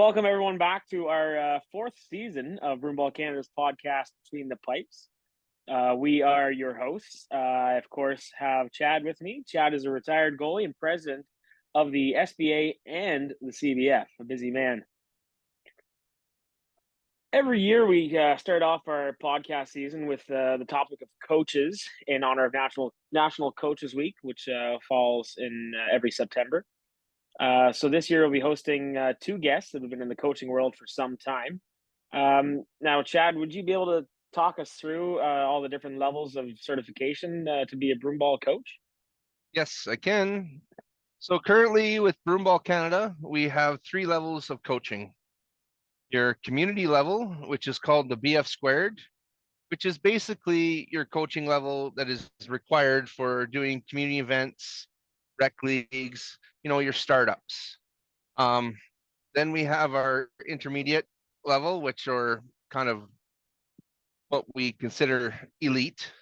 welcome everyone back to our fourth season of Broomball Canada's podcast, Between the Pipes. We are your hosts. I, of course, have Chad with me. Chad is a retired goalie and president of the SBA and the CBF, a busy man. Every year we start off our podcast season with the topic of coaches in honor of National Coaches Week, which falls in every September. So this year we'll be hosting two guests that have been in the coaching world for some time. Now, Chad, would you be able to talk us through all the different levels of certification to be a broomball coach? Yes, I can. So currently with Broomball Canada, we have 3 levels of coaching. Your community level, which is called the BF squared, which is basically your coaching level that is required for doing community events, rec leagues, your startups. Then we have our intermediate level, which are kind of what we consider elite,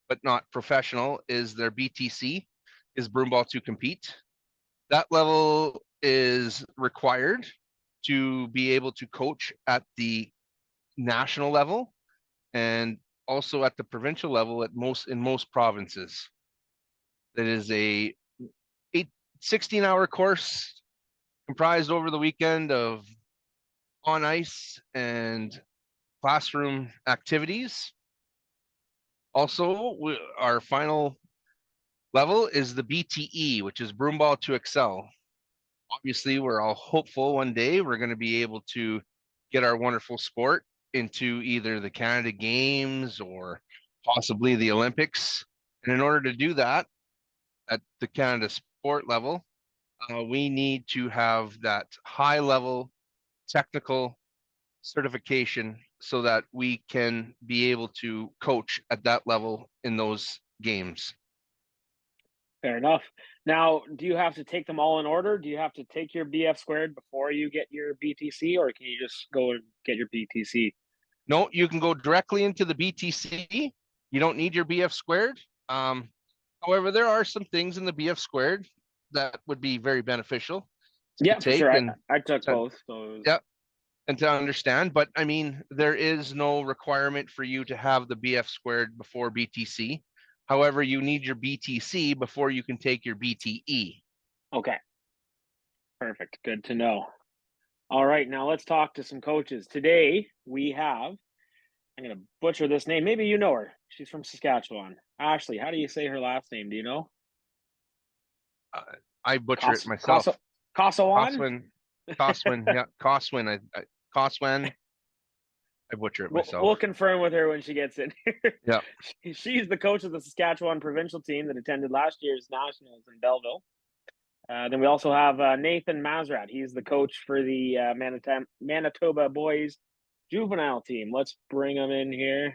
but not professional, is their BTC, is Broomball to Compete. That level is required to be able to coach at the national level and also at the provincial level in most provinces. That is a 16-hour course comprised over the weekend of on ice and classroom activities. Also, our final level is the BTE, which is Broomball to Excel. Obviously, we're all hopeful one day we're going to be able to get our wonderful sport into either the Canada Games or possibly the Olympics. And in order to do that at the Canada sport level, we need to have that high level technical certification so that we can be able to coach at that level in those games. Fair enough. Now, do you have to take them all in order? Do you have to take your BF squared before you get your BTC, or can you just go and get your BTC? No, you can go directly into the BTC. You don't need your BF squared. However, there are some things in the BF squared that would be very beneficial Yeah, to for take. sure. And I took both. So yeah, and to understand. But I mean, there is no requirement for you to have the BF squared before BTC. However, you need your BTC before you can take your BTE. Okay. Perfect. Good to know. All right, now let's talk to some coaches. Today we have, I'm going to butcher this name. Maybe you know her. She's from Saskatchewan. Ashley, how do you say her last name? Do you know? I butcher it myself. Coswan? Coswin, yeah, Coswin. Coswan. I butcher it myself. We'll confirm with her when she gets in here. Yeah. She's the coach of the Saskatchewan provincial team that attended last year's nationals in Belleville. Then we also have Nathan Masrat. He's the coach for the Manitoba boys juvenile team. Let's bring him in here.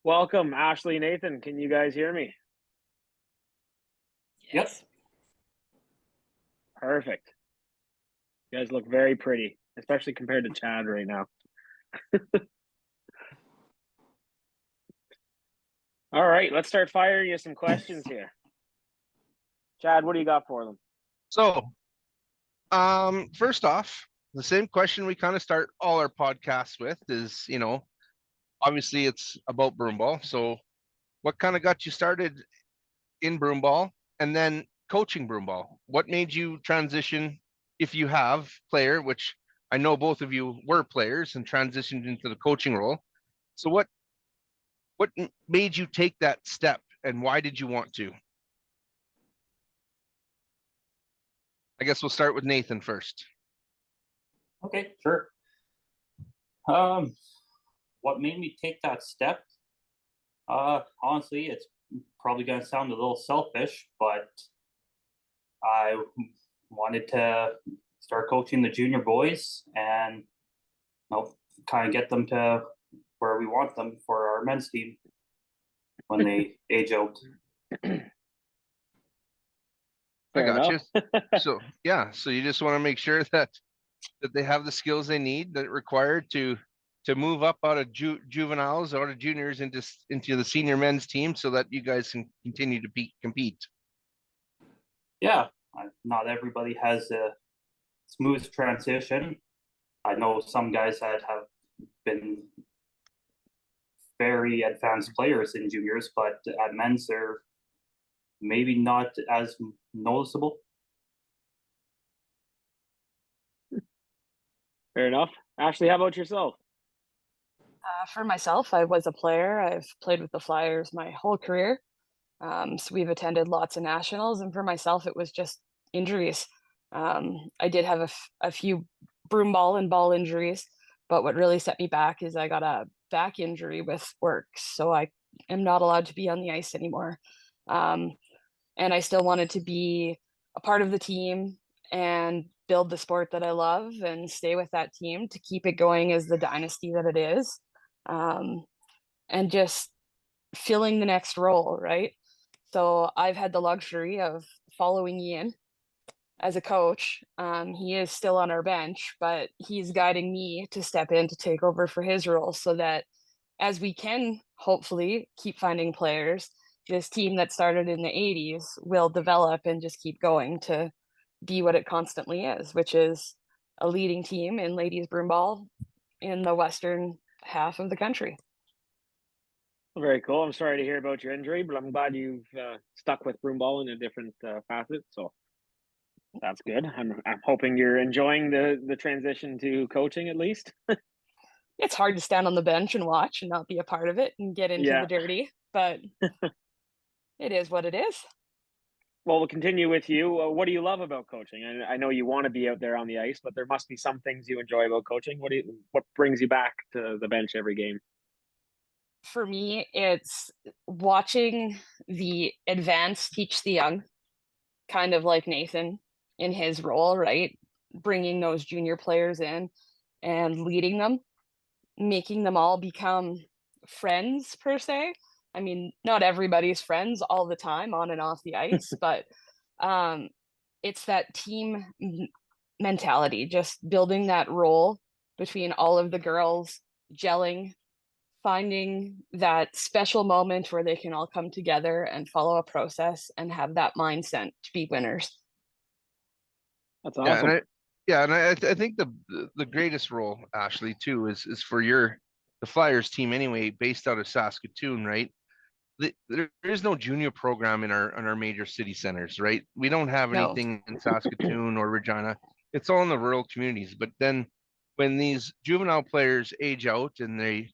Welcome, Ashley, Nathan. Can you guys hear me? Yes. Perfect. You guys look very pretty, especially compared to Chad right now. All right, let's start firing you some questions here. Chad, what do you got for them? So, first off, the same question we kind of start all our podcasts with is, obviously it's about broomball. So what kind of got you started in broomball and then coaching broomball? What made you transition, if you have player, which I know both of you were players and transitioned into the coaching role. So what made you take that step and why did you want to? I guess we'll start with Nathan first. Okay, sure. What made me take that step? Honestly, it's probably going to sound a little selfish, but I wanted to start coaching the junior boys and kind of get them to where we want them for our men's team when they age out. I got you. So yeah, so you just want to make sure that they have the skills they need that are required to to move up out of juveniles, out of juniors into the senior men's team so that you guys can continue to compete? Yeah, not everybody has a smooth transition. I know some guys that have been very advanced players in juniors, but at men's they're maybe not as noticeable. Fair enough. Ashley, how about yourself? For myself, I was a player. I've played with the Flyers my whole career. So we've attended lots of nationals, and for myself, it was just injuries. I did have a few broom ball and ball injuries, but what really set me back is I got a back injury with work, so I am not allowed to be on the ice anymore. And I still wanted to be a part of the team and build the sport that I love and stay with that team to keep it going as the dynasty that it is. And just filling the next role, right? So I've had the luxury of following Ian as a coach. He is still on our bench, but he's guiding me to step in to take over for his role so that as we can hopefully keep finding players, this team that started in the 80s will develop and just keep going to be what it constantly is, which is a leading team in ladies broomball in the western half of the country. Very cool. I'm sorry to hear about your injury, but I'm glad you've stuck with broomball in a different facet. So that's good. I'm hoping you're enjoying the transition to coaching at least. It's hard to stand on the bench and watch and not be a part of it and get into the dirty, but it is what it is. Well, we'll continue with you. What do you love about coaching? I know you want to be out there on the ice, but there must be some things you enjoy about coaching. What brings you back to the bench every game? For me, it's watching the advanced teach the young, kind of like Nathan in his role, right? Bringing those junior players in and leading them, making them all become friends per se. I mean, not everybody's friends all the time on and off the ice, but it's that team mentality, just building that role between all of the girls, gelling, finding that special moment where they can all come together and follow a process and have that mindset to be winners. That's awesome. I think the greatest role, Ashley, too, is for the Flyers team anyway, based out of Saskatoon, right? There is no junior program in our major city centers, right? We don't have anything in Saskatoon or Regina. It's all in the rural communities. But then when these juvenile players age out and they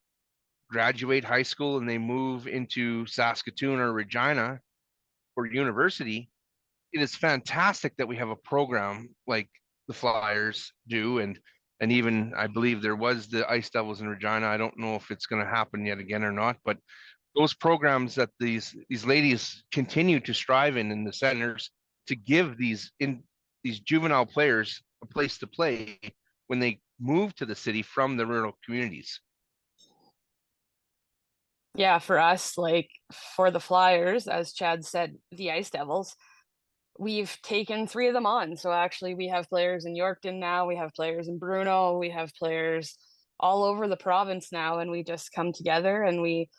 graduate high school and they move into Saskatoon or Regina or university, it is fantastic that we have a program like the Flyers do, and even I believe there was the Ice Devils in Regina. I don't know if it's going to happen yet again or not, but those programs that these ladies continue to strive in the centers to give these juvenile players a place to play when they move to the city from the rural communities. Yeah, for us, like for the Flyers, as Chad said, the Ice Devils, we've taken 3 of them on. So actually we have players in Yorkton now, we have players in Bruno, we have players all over the province now, and we just come together and we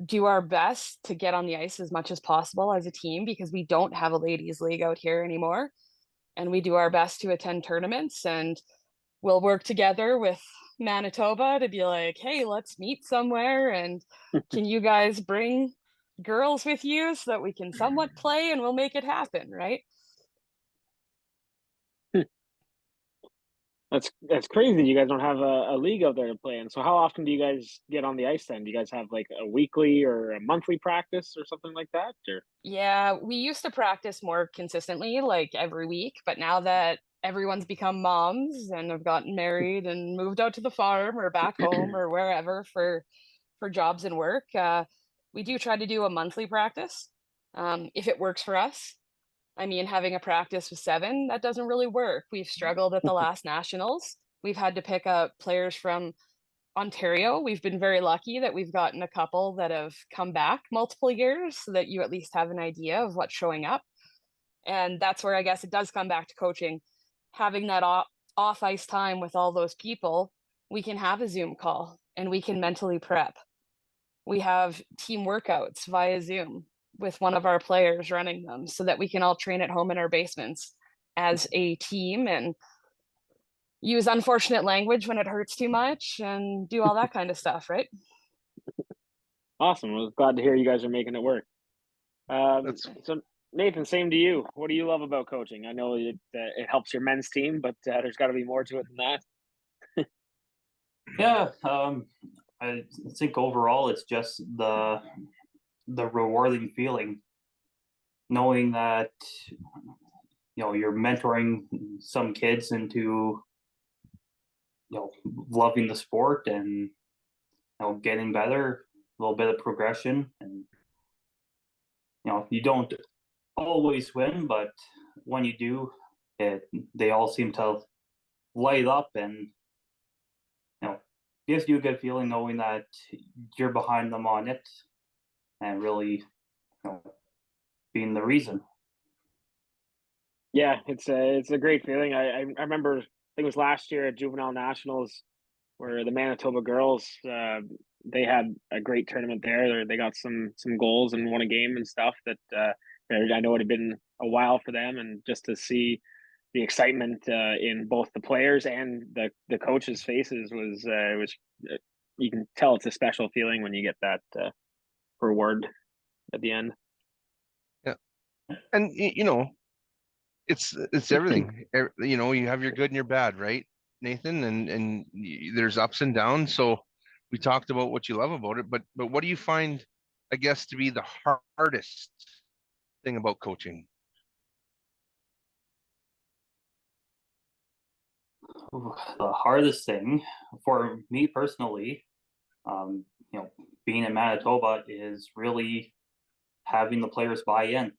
do our best to get on the ice as much as possible as a team because we don't have a ladies league out here anymore. And we do our best to attend tournaments, and we'll work together with Manitoba to be like, hey, let's meet somewhere. And can you guys bring girls with you so that we can somewhat play, and we'll make it happen, right? That's crazy. You guys don't have a league out there to play in. So how often do you guys get on the ice then? Do you guys have like a weekly or a monthly practice or something like that? Or Yeah, we used to practice more consistently, like every week, but now that everyone's become moms and have gotten married and moved out to the farm or back home or wherever for jobs and work, we do try to do a monthly practice if it works for us. I mean, having a practice with 7, that doesn't really work. We've struggled at the last nationals. We've had to pick up players from Ontario. We've been very lucky that we've gotten a couple that have come back multiple years so that you at least have an idea of what's showing up. And that's where I guess it does come back to coaching, having that off ice time with all those people we can have a Zoom call and we can mentally prep. We have team workouts via Zoom with one of our players running them so that we can all train at home in our basements as a team and use unfortunate language when it hurts too much and do all that kind of stuff, right? Awesome. I was glad to hear you guys are making it work. So Nathan, same to you. What do you love about coaching? I know it helps your men's team, but there's got to be more to it than that. Yeah, I think overall it's just the rewarding feeling, knowing that you're mentoring some kids into loving the sport and getting better, a little bit of progression, and you don't always win, but when you do, they all seem to light up, and gives you a good feeling knowing that you're behind them on it and really being the reason. Yeah, it's a great feeling. I remember, I think it was last year at Juvenile Nationals where the Manitoba girls they had a great tournament there. They got some goals and won a game and stuff that I know it had been a while for them, and just to see the excitement in both the players and the coaches' faces was you can tell it's a special feeling when you get that reward at the end. Yeah, and it's everything. You have your good and your bad, right, Nathan? And there's ups and downs. So we talked about what you love about it, but what do you find, I guess, to be the hardest thing about coaching? The hardest thing for me personally, um, being in Manitoba, is really having the players buy in.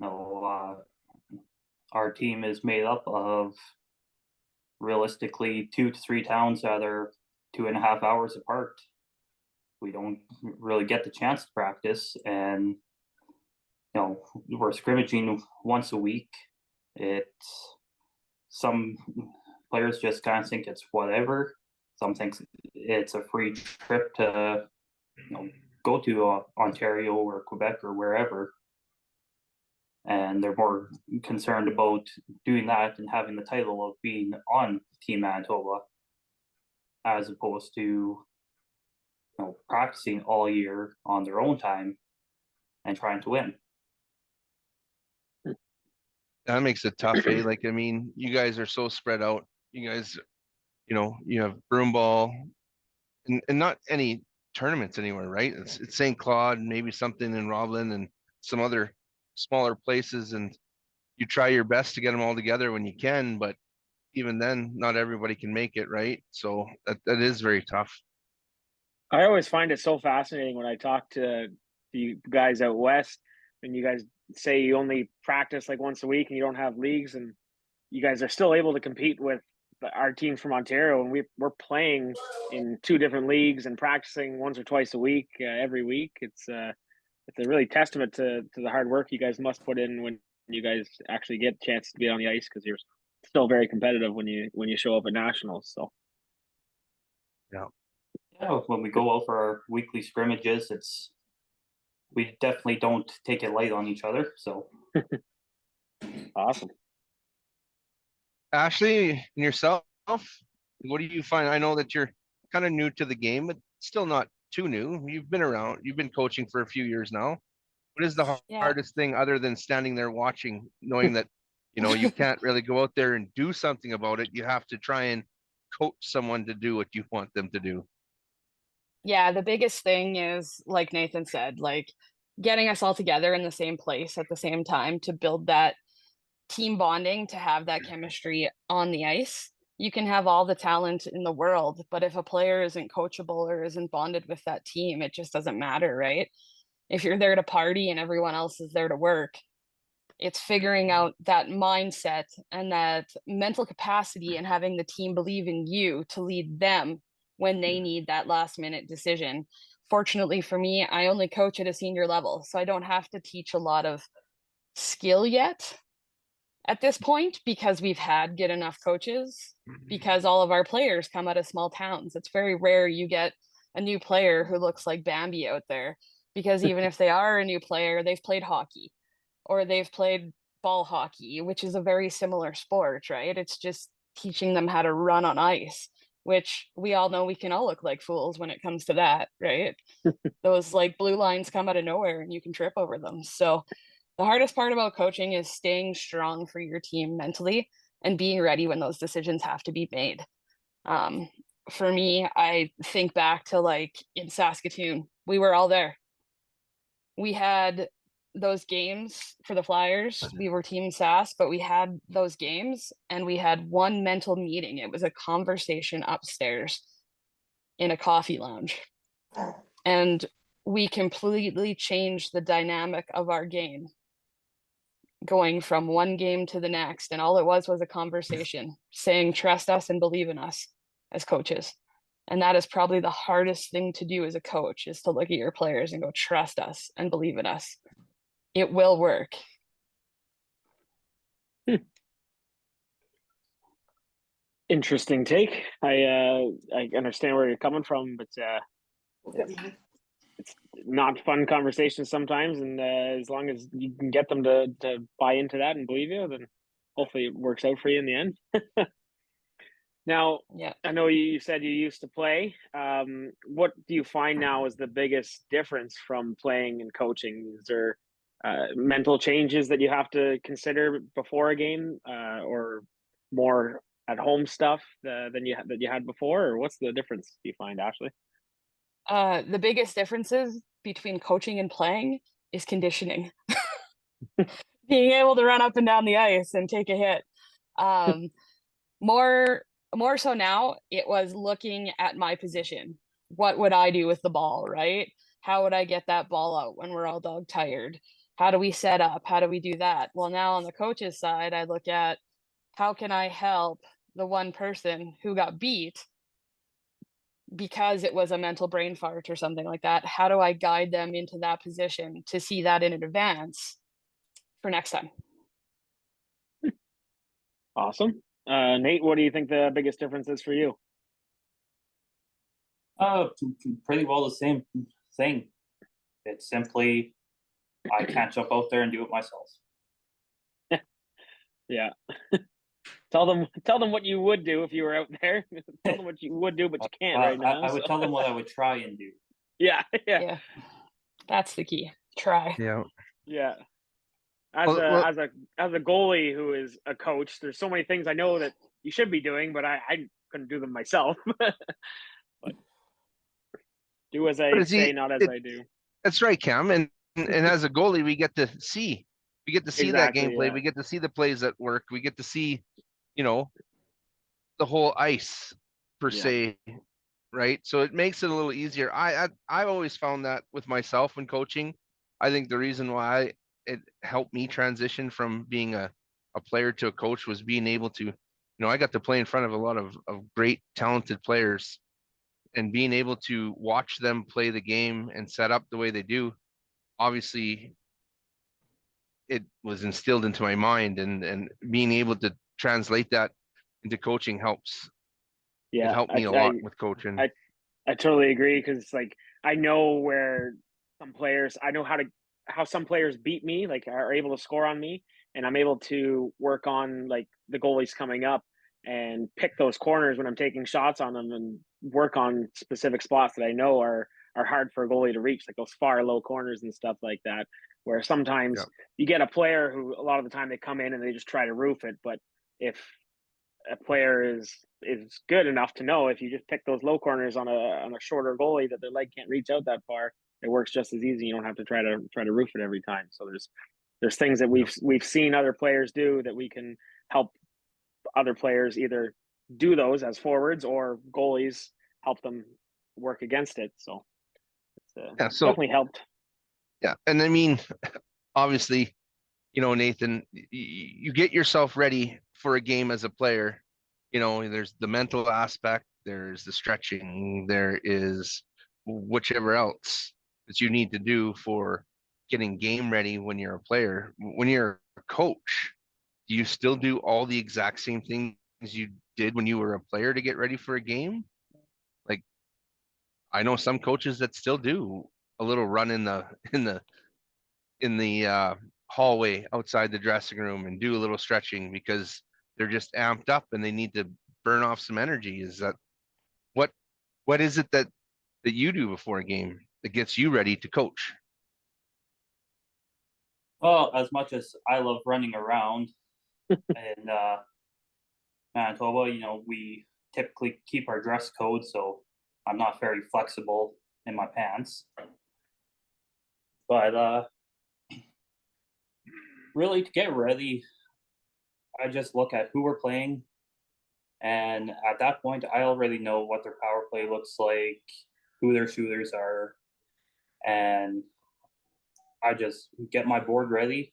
Our team is made up of realistically 2 to 3 towns that are 2.5 hours apart. We don't really get the chance to practice, and we're scrimmaging once a week. Some players just kind of think it's whatever. Some think it's a free trip to go to Ontario or Quebec or wherever, and they're more concerned about doing that and having the title of being on Team Manitoba, as opposed to practicing all year on their own time and trying to win. That makes it tough, eh? Like, I mean, you guys are so spread out. You guys, you have broom ball and not any tournaments anywhere, right? It's St. Claude, maybe something in Roblin and some other smaller places, and you try your best to get them all together when you can, but even then, not everybody can make it, right? So that is very tough. I always find it so fascinating when I talk to you guys out west, and you guys say you only practice like once a week and you don't have leagues, and you guys are still able to compete with our teams from Ontario, and we're playing in 2 different leagues and practicing once or twice a week every week. It's a really testament to the hard work you guys must put in when you guys actually get a chance to be on the ice, because you're still very competitive when you show up at nationals. So Yeah. Yeah, when we go out for our weekly scrimmages, we definitely don't take it light on each other. So awesome. Ashley, and yourself, what do you find? I know that you're kind of new to the game, but still not too new. You've been around, you've been coaching for a few years now. What is the hardest thing other than standing there watching, knowing that, you can't really go out there and do something about it? You have to try and coach someone to do what you want them to do. Yeah, the biggest thing is, like Nathan said, like getting us all together in the same place at the same time to build that team bonding, to have that chemistry on the ice. You can have all the talent in the world, but if a player isn't coachable or isn't bonded with that team, it just doesn't matter, right? If you're there to party and everyone else is there to work, it's figuring out that mindset and that mental capacity and having the team believe in you to lead them when they need that last minute decision. Fortunately for me, I only coach at a senior level, so I don't have to teach a lot of skill yet. at this point, because we've had good enough coaches, because all of our players come out of small towns. It's very rare you get a new player who looks like Bambi out there, because even if they are a new player, they've played hockey or they've played ball hockey, which is a very similar sport, right? It's just teaching them how to run on ice, which we all know we can all look like fools when it comes to that, right? Those like blue lines come out of nowhere and you can trip over them. So the hardest part about coaching is staying strong for your team mentally and being ready when those decisions have to be made. Um, for me, I think back to like in Saskatoon, we were all there. We had those games for the Flyers. We were Team Sask, but we had those games and we had one mental meeting. It was a conversation upstairs in a coffee lounge. And we completely changed the dynamic of our game, going from one game to the next. And all it was a conversation saying, trust us and believe in us as coaches. And that is probably the hardest thing to do as a coach, is to look at your players and go, trust us and believe in us. It will work. Interesting take. I understand where you're coming from, but it's not fun conversations sometimes. And as long as you can get them to buy into that and believe you, then hopefully it works out for you in the end. Now, Yeah. I know you said you used to play. What do you find now is the biggest difference from playing and coaching? Is there mental changes that you have to consider before a game, or more at home stuff than you had before, or what's the difference do you find, Ashley? The biggest differences between coaching and playing is conditioning. Being able to run up and down the ice and take a hit. More so now, it was looking at my position. What would I do with the ball, right? How would I get that ball out when we're all dog tired? How do we set up? How do we do that? Well, now on the coach's side, I look at how can I help the one person who got beat because it was a mental brain fart or something like that? How do I guide them into that position to see that in advance for next time? Awesome. Nate, what do you think the biggest difference is for you? Pretty well the same thing. It's simply I can't jump out there and do it myself. Yeah. Tell them what you would do if you were out there. Tell them what you would do, but you can't right now. I would tell them what I would try and do. Yeah. That's the key. Try. Yeah. As a goalie who is a coach, there's so many things I know that you should be doing, but I couldn't do them myself. But do as I say, not as I do. That's right, Cam. And as a goalie, we get to see Exactly, that gameplay. yeah. We get to see the plays that work. We get to see, the whole ice per se, right? So it makes it a little easier. I've always found that with myself when coaching. I think the reason why it helped me transition from being a player to a coach was being able to, I got to play in front of a lot of great, talented players, and being able to watch them play the game and set up the way they do. Obviously, it was instilled into my mind, and being able to translate that into coaching helps. Yeah, it helped me a lot with coaching. I totally agree, because like I know where some players, I know how some players beat me, like are able to score on me, and I'm able to work on like the goalies coming up and pick those corners when I'm taking shots on them, and work on specific spots that I know are hard for a goalie to reach, like those far low corners and stuff like that. Where sometimes you get a player who a lot of the time they come in and they just try to roof it, but if a player is good enough to know, if you just pick those low corners on a shorter goalie that their leg can't reach out that far, it works just as easy. You don't have to try to roof it every time. So there's things that we've seen other players do that we can help other players either do those as forwards, or goalies help them work against it. So it's definitely helped. Yeah, and I mean, obviously, Nathan, you get yourself ready for a game as a player. There's the mental aspect, there's the stretching, there is whichever else that you need to do for getting game ready when you're a player. When you're a coach, do you still do all the exact same things you did when you were a player to get ready for a game? Like, I know some coaches that still do a little run in the hallway outside the dressing room and do a little stretching because they're just amped up and they need to burn off some energy. Is that what what is it that you do before a game that gets you ready to coach? Well, as much as I love running around in Manitoba, we typically keep our dress code, so I'm not very flexible in my pants. But really, to get ready, I just look at who we're playing, and at that point, I already know what their power play looks like, who their shooters are, and I just get my board ready,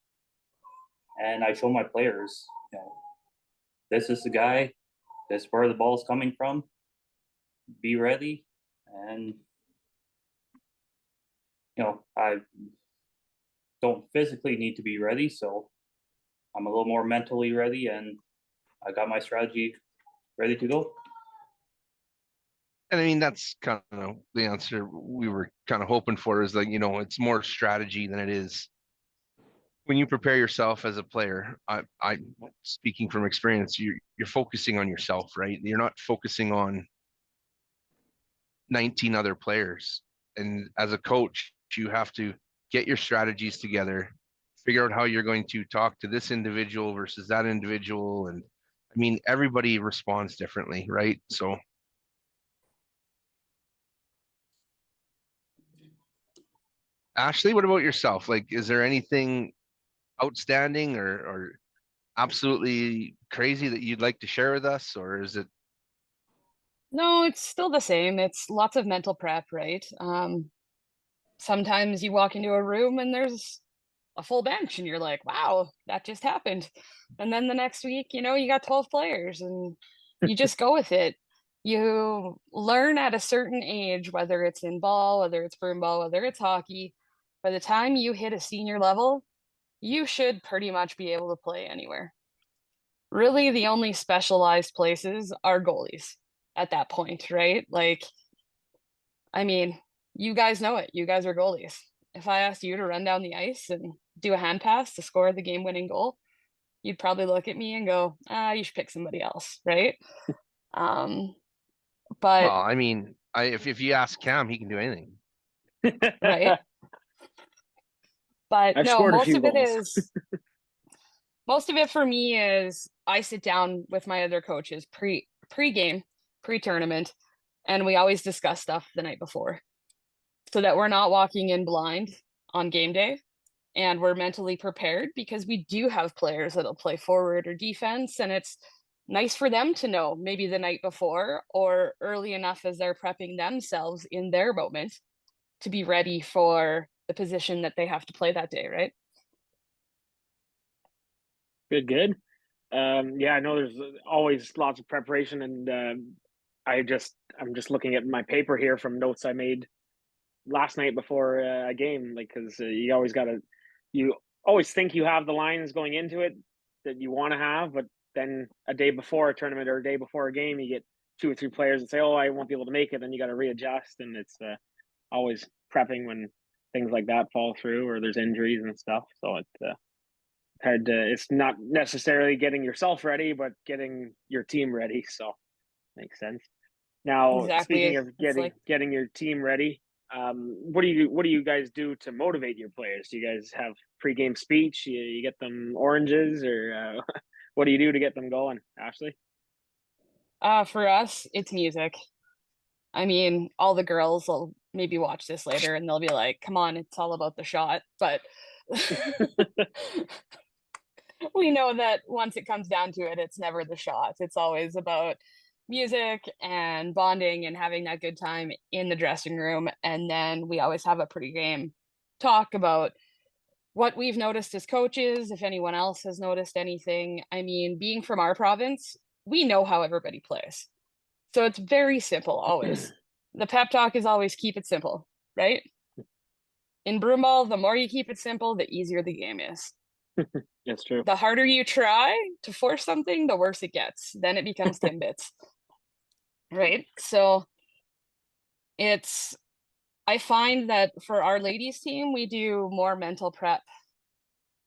and I show my players, this is the guy, this is where the ball is coming from. Be ready, and I don't physically need to be ready, so I'm a little more mentally ready, and I got my strategy ready to go. And I mean, that's kind of the answer we were kind of hoping for, is like, it's more strategy than it is. When you prepare yourself as a player, I speaking from experience, you're focusing on yourself, right? You're not focusing on 19 other players. And as a coach, you have to get your strategies together, figure out how you're going to talk to this individual versus that individual. And I mean, everybody responds differently, right? So Ashley, what about yourself? Like, is there anything outstanding or absolutely crazy that you'd like to share with us? Or is it? No, it's still the same. It's lots of mental prep, right? Sometimes you walk into a room and there's a full bench and you're like, wow, that just happened. And then the next week, you got 12 players and you just go with it. You learn at a certain age, whether it's in ball, whether it's broom ball, whether it's hockey. By the time you hit a senior level, you should pretty much be able to play anywhere. Really, the only specialized places are goalies at that point, right? Like, I mean, you guys know it. You guys are goalies. If I asked you to run down the ice and do a hand pass to score the game-winning goal, you'd probably look at me and go, you should pick somebody else, right? But Well, I mean, if you ask Cam, he can do anything. right. But I've no, scored a few goals. Most of it for me is I sit down with my other coaches pre-game, pre-tournament, and we always discuss stuff the night before so that we're not walking in blind on game day, and we're mentally prepared because we do have players that'll play forward or defense, and it's nice for them to know maybe the night before or early enough as they're prepping themselves in their moment to be ready for the position that they have to play that day, right? Good. Yeah, I know there's always lots of preparation, and I'm just looking at my paper here from notes I made last night before a game, like, because you always think you have the lines going into it that you want to have, but then a day before a tournament or a day before a game, you get two or three players that say, "Oh, I won't be able to make it," then you got to readjust, and it's always prepping when things like that fall through or there's injuries and stuff. So it's not necessarily getting yourself ready, but getting your team ready. So makes sense. Now, speaking Exactly. of It's like, getting your team ready, what do you guys do to motivate your players? Do you guys have pregame speech? You get them oranges, or what do you do to get them going, Ashley? for us, it's music. I mean, all the girls will maybe watch this later and they'll be like, come on, it's all about the shot. But we know that once it comes down to it, it's never the shot. It's always about music and bonding and having that good time in the dressing room. And then we always have a pregame talk about what we've noticed as coaches, if anyone else has noticed anything. I mean, being from our province, we know how everybody plays. So it's very simple always. The pep talk is always keep it simple, right? In broomball, the more you keep it simple, the easier the game is. That's true. The harder you try to force something, the worse it gets. Then it becomes Timbits. Right? So it's I find that for our ladies team, we do more mental prep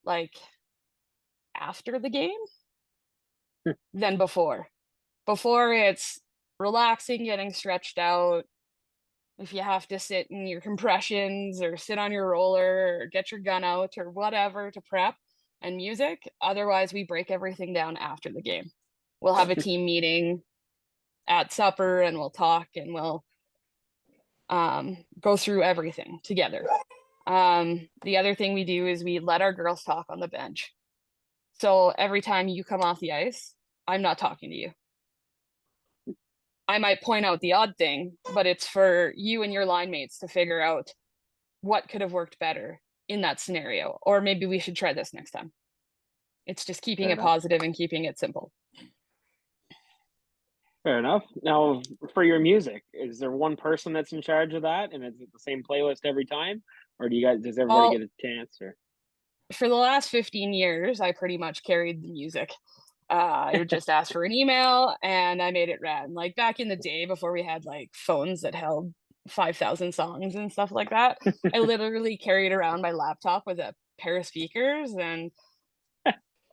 like after the game than before. Before it's relaxing, getting stretched out. If you have to sit in your compressions or sit on your roller or get your gun out or whatever to prep and music. Otherwise, we break everything down after the game. We'll have a team meeting at supper and we'll talk and we'll go through everything together. The other thing we do is we let our girls talk on the bench. So every time you come off the ice, I'm not talking to you. I might point out the odd thing, but it's for you and your line mates to figure out what could have worked better in that scenario. Or maybe we should try this next time. It's just keeping Fair it enough. positive and keeping it simple. Fair enough. Now, for your music, is there one person that's in charge of that, and is it the same playlist every time, or does everybody Well, get a chance? Or for the last 15 years, I pretty much carried the music. I would just ask for an email and I made it rad. Like back in the day before we had like phones that held 5,000 songs and stuff like that, I literally carried around my laptop with a pair of speakers and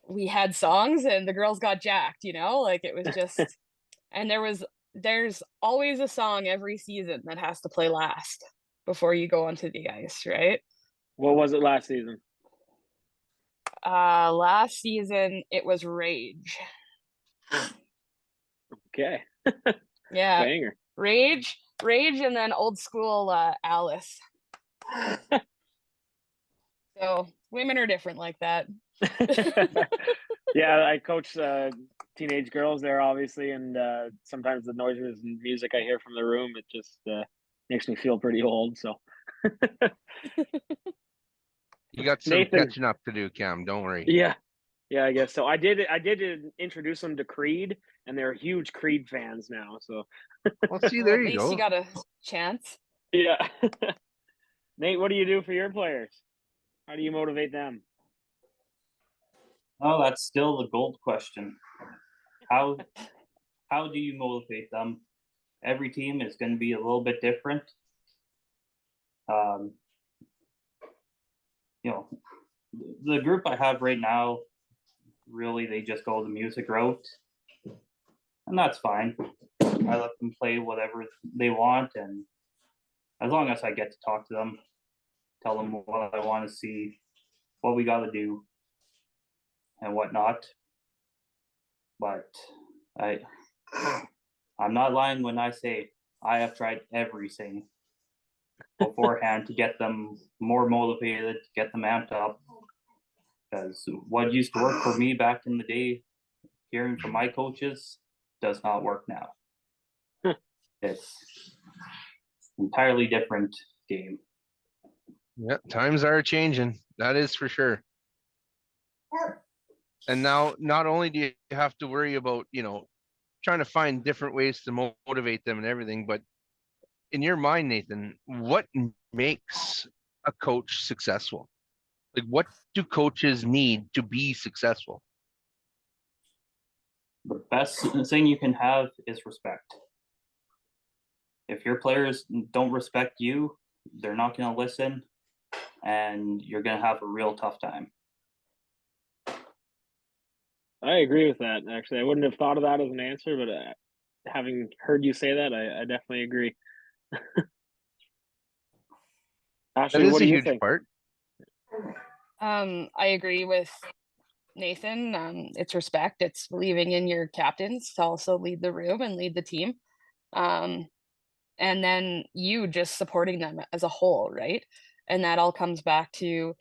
we had songs and the girls got jacked, like it was just, and there's always a song every season that has to play last before you go onto the ice, right? what was it last season? Last season it was Rage. Okay, Yeah, banger. Rage, and then old school Alice. So women are different like that. Yeah, I coach teenage girls there, obviously, and sometimes the noises and music I hear from the room, it just makes me feel pretty old. So, You got some Nathan, catching up to do, Cam. Don't worry. yeah, I guess so. I did introduce them to Creed, and they're huge Creed fans now. So, Well, see, Well, there at you least you go. got a chance. yeah. Nate, what do you do for your players? How do you motivate them? Oh, that's still the gold question. How do you motivate them? Every team is going to be a little bit different. Um, the group I have right now, really, they just go the music route, and that's fine. I let them play whatever they want, and as long as I get to talk to them, tell them what I want to see, what we got to do, and whatnot. But I'm not lying when I say I have tried everything beforehand to get them more motivated, to get them amped up. Because what used to work for me back in the day, hearing from my coaches, does not work now. It's entirely different game. Yeah, times are changing. That is for sure. And now, not only do you have to worry about, trying to find different ways to motivate them and everything, but in your mind, Nathan, what makes a coach successful? Like, what do coaches need to be successful? The best thing you can have is respect. If your players don't respect you, they're not going to listen, and you're going to have a real tough time. I agree with that. Actually, I wouldn't have thought of that as an answer, but having heard you say that, I definitely agree. Ashley, That is what a do you huge think? part. I agree with Nathan. It's respect. It's believing in your captains to also lead the room and lead the team. And then you just supporting them as a whole, right? And that all comes back to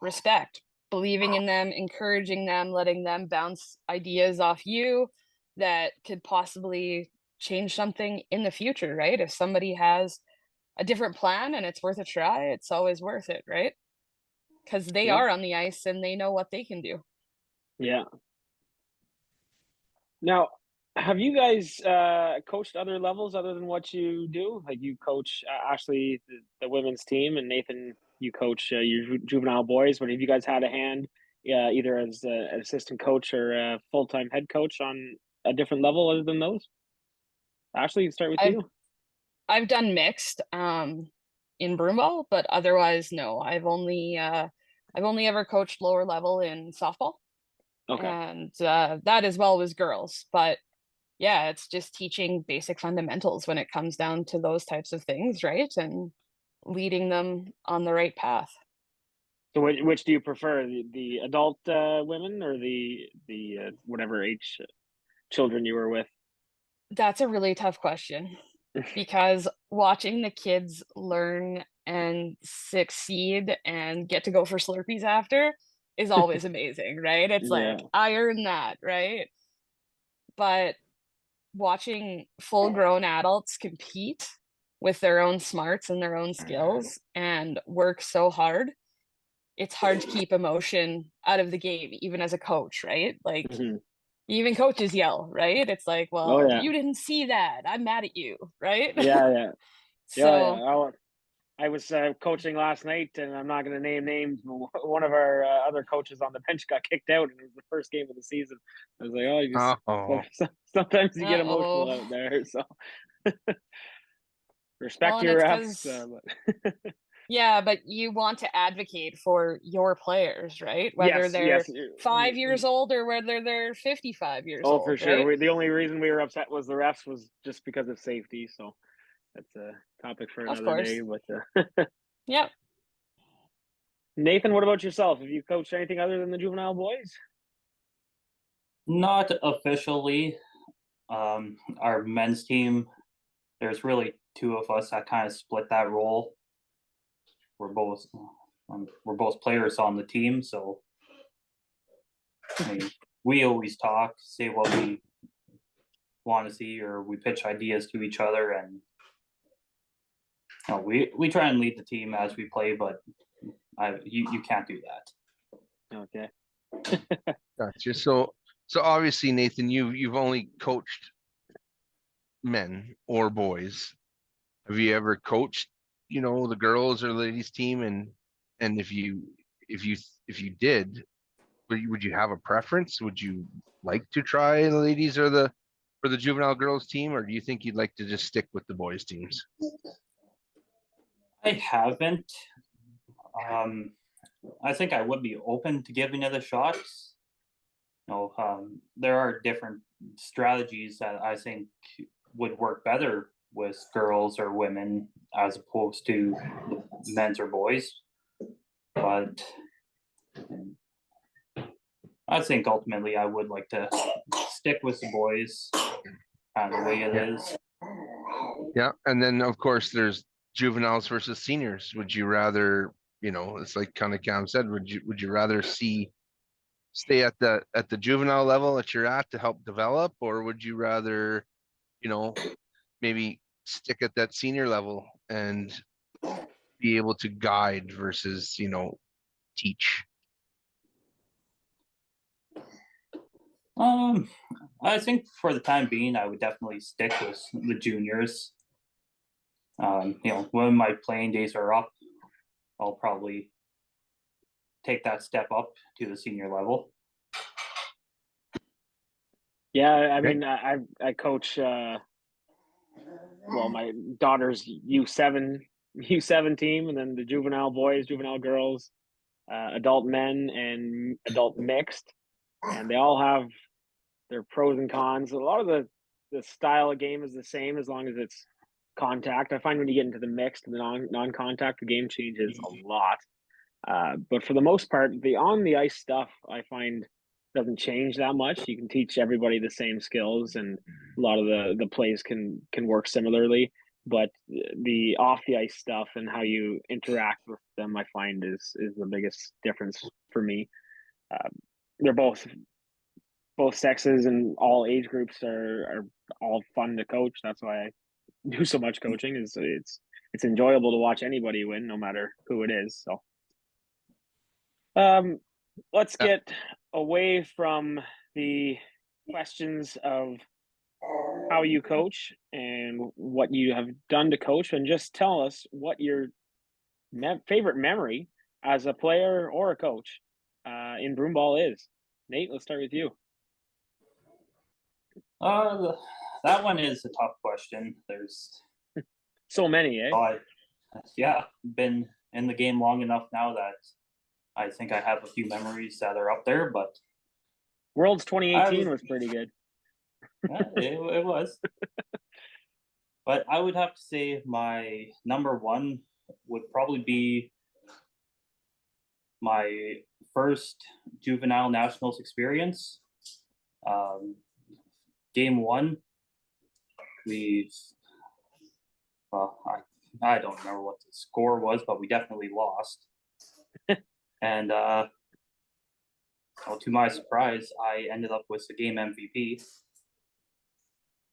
respect, believing in them, encouraging them, letting them bounce ideas off you that could possibly change something in the future, right? If somebody has a different plan and it's worth a try, it's always worth it, right? Because they Yeah. are on the ice and they know what they can do. Yeah. Now, have you guys coached other levels other than what you do? Like you coach Ashley, the women's team, and Nathan, you coach your juvenile boys. But have you guys had a hand either as an assistant coach or a full-time head coach on a different level other than those? Ashley, start with I've you. I've done mixed in broomball, but otherwise no. I've only ever coached lower level in softball, Okay. and that as well was girls. But yeah, it's just teaching basic fundamentals when it comes down to those types of things, right? And leading them on the right path. So which do you prefer, the adult women or the whatever age children you were with? That's a really tough question because watching the kids learn and succeed and get to go for Slurpees after is always amazing, right? It's Yeah. like, I earned that, right? But watching full grown adults compete with their own smarts and their own skills and work so hard, it's hard to keep emotion out of the game, even as a coach, right? Like, Mhm. even coaches yell, right? It's like, Oh well, yeah. you didn't see that. I'm mad at you, right? Yeah, yeah. Yeah, So, yeah. I was coaching last night, and I'm not going to name names, but one of our other coaches on the bench got kicked out, and it was the first game of the season. I was like, oh, you just Oh, sometimes you get emotional uh-oh. out there. So Well, respect and your it's refs. because, yeah, but you want to advocate for your players, right? Whether Yes, they're yes. 5 years old or whether they're 55 years Oh, for old, sure. right? The only reason we were upset was the refs was just because of safety. So that's a topic for Of another day. course. But Yep. Nathan, what about yourself? Have you coached anything other than the juvenile boys? Not officially. Our men's team, there's really two of us that kind of split that role. We're both we're both players on the team, so I mean, we always talk, say what we want to see, or we pitch ideas to each other, and we try and lead the team as we play. But you can't do that. Okay. gotcha. So obviously, Nathan, you've only coached men or boys. Have you ever coached, the girls or ladies team? And if you did, would you have a preference? Would you like to try the ladies or the juvenile girls team, or do you think you'd like to just stick with the boys teams? I haven't. I think I would be open to giving it a shot. There are different strategies that I think would work better with girls or women as opposed to men's or boys. But I think ultimately I would like to stick with the boys kind of the way it is. Yeah, and then of course there's juveniles versus seniors. Would you rather, it's like kind of Cam said, would you rather stay at the juvenile level that you're at to help develop, or would you rather, maybe stick at that senior level and be able to guide versus, teach? I think for the time being, I would definitely stick with the juniors. When my playing days are up, I'll probably take that step up to the senior level. Yeah, I Okay. mean, I coach. Well, my daughter's U7 team, and then the juvenile boys, juvenile girls, adult men, and adult mixed, and they all have their pros and cons. A lot of the style of game is the same as long as it's contact. I find when you get into the mixed and the non-contact, the game changes a lot. But for the most part, the on the ice stuff I find doesn't change that much. You can teach everybody the same skills, and a lot of the plays can work similarly. But the off the ice stuff and how you interact with them, I find is the biggest difference for me. Uh, they're both sexes and all age groups are all fun to coach. That's why I do so much coaching. Is it's enjoyable to watch anybody win, no matter who it is. So. Let's get away from the questions of how you coach and what you have done to coach, and just tell us what your favorite memory as a player or a coach in broomball is? Nate, let's start with you. That one is a tough question. There's So many, eh? been in the game long enough now that I think I have a few memories that are up there, but Worlds 2018 was pretty good. yeah, it was. But I would have to say my number one would probably be my first juvenile nationals experience. Game one, I don't remember what the score was, but we definitely lost. And to my surprise, I ended up with the game MVP.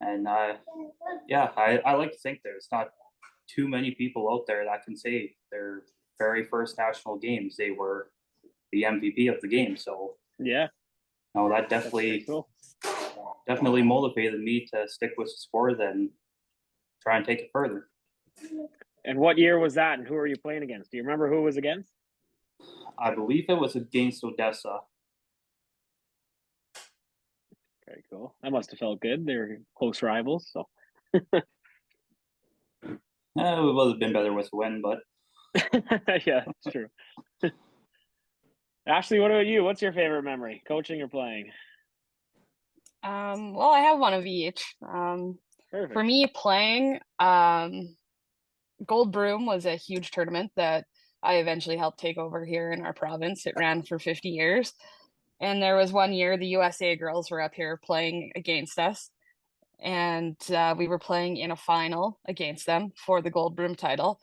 And I like to think there's not too many people out there that can say their very first national games they were the MVP of the game. So yeah, no, that definitely motivated me to stick with the sport and try and take it further. And what year was that, and who are you playing against? Do you remember who it was against? I believe it was against Odessa. Very cool. That must have felt good. They were close rivals, so. It would have been better with a win, but yeah, it's true. Ashley, what about you? What's your favorite memory, coaching or playing? Well, I have one of each. Perfect. For me, playing, Gold Broom was a huge tournament that I eventually helped take over here in our province. It ran for 50 years. And there was one year the USA girls were up here playing against us. And we were playing in a final against them for the Gold Broom title.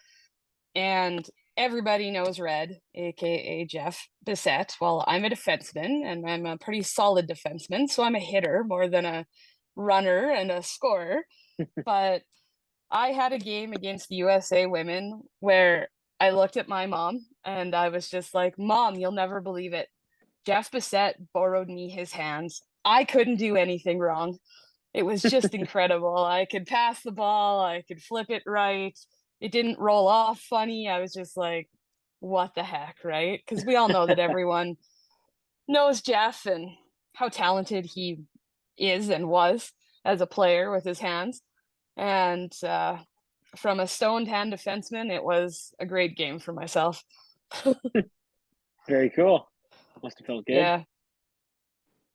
And everybody knows Red, aka Jeff Bissett. Well, I'm a defenseman, and I'm a pretty solid defenseman, so I'm a hitter more than a runner and a scorer. But I had a game against the USA women where I looked at my mom and I was just like, Mom, you'll never believe it. Jeff Bissett borrowed me his hands. I couldn't do anything wrong. It was just incredible. I could pass the ball, I could flip it right. It didn't roll off funny. I was just like, what the heck, right? Because we all know that everyone knows Jeff and how talented he is and was as a player with his hands. And from a stoned hand defenseman, it was a great game for myself. Very cool. Must have felt good. Yeah.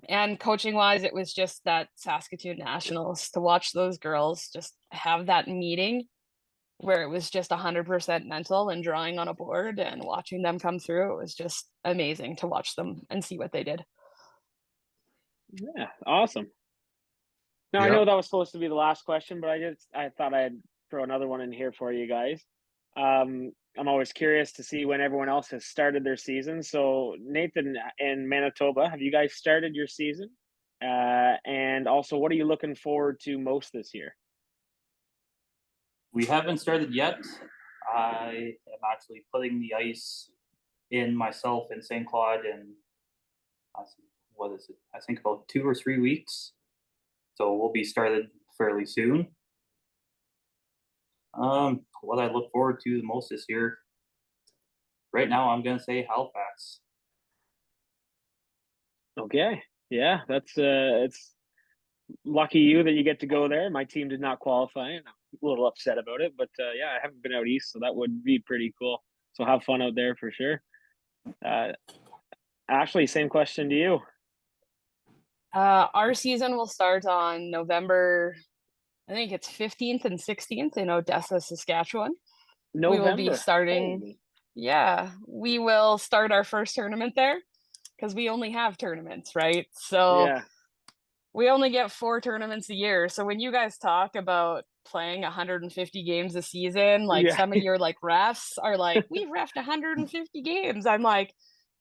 And coaching wise, it was just that Saskatoon Nationals, to watch those girls just have that meeting where it was just 100% mental and drawing on a board and watching them come through. It was just amazing to watch them and see what they did. Yeah, awesome. Now, I Yep. know that was supposed to be the last question, but I thought I'd throw another one in here for you guys. I'm always curious to see when everyone else has started their season. So, Nathan in Manitoba, have you guys started your season? And also, what are you looking forward to most this year? we haven't started yet. I am actually putting the ice in myself in St. Claude in what is it? I think about 2 or 3 weeks. So we'll be started fairly soon. What I look forward to the most this year, right now, I'm gonna say Halifax. Okay, yeah, that's it's lucky you that you get to go there. My team did not qualify, and I'm a little upset about it. But yeah, I haven't been out east, so that would be pretty cool. So have fun out there for sure. Ashley, same question to you. Our season will start on November, I think it's 15th and 16th in Odessa, Saskatchewan. November. We will be starting. Holy. Yeah, we will start our first tournament there because we only have tournaments, right? So Yeah, we only get 4 tournaments a year. So when you guys talk about playing 150 games a season, like Yeah. some of your like refs are like, we've refed 150 games. I'm like,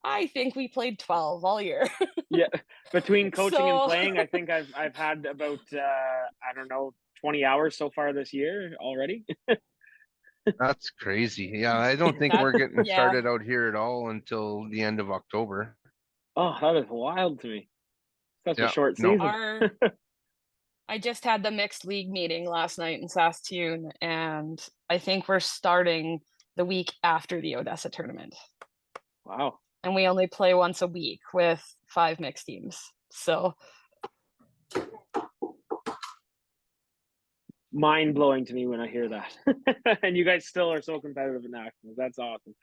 I think we played 12 all year. yeah. Between coaching and So- playing, I think I've had about I don't know 20 hours so far this year already. That's crazy. Yeah, I don't think That- we're getting yeah. started out here at all until the end of October. Oh, that is wild to me. Such a Yeah, short no. season. I just had the mixed league meeting last night in Saskatoon, and I think we're starting the week after the Odessa tournament. Wow. and we only play once a week with 5 mixed teams. So Mind blowing to me when I hear that. And you guys still are so competitive in nationals. That's awesome.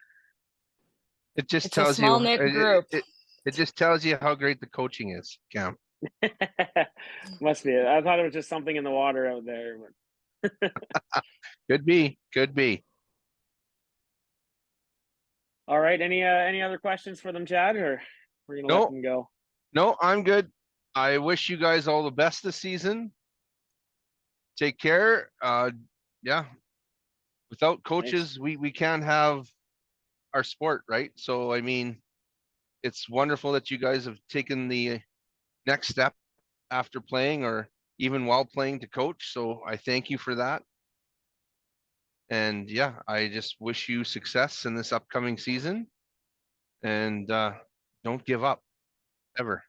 It just it's a tells small you, knit group. it just tells you how great the coaching is, Cam. Must be. I thought it was just something in the water out there. Could be, could be. All right. Any other questions for them, Chad, or we're gonna No. let them go? No, I'm good. I wish you guys all the best this season. Take care. Yeah. Without coaches, we can't have our sport, right? So I mean, it's wonderful that you guys have taken the next step after playing or even while playing to coach. So I thank you for that. And yeah, I just wish you success in this upcoming season. And don't give up ever.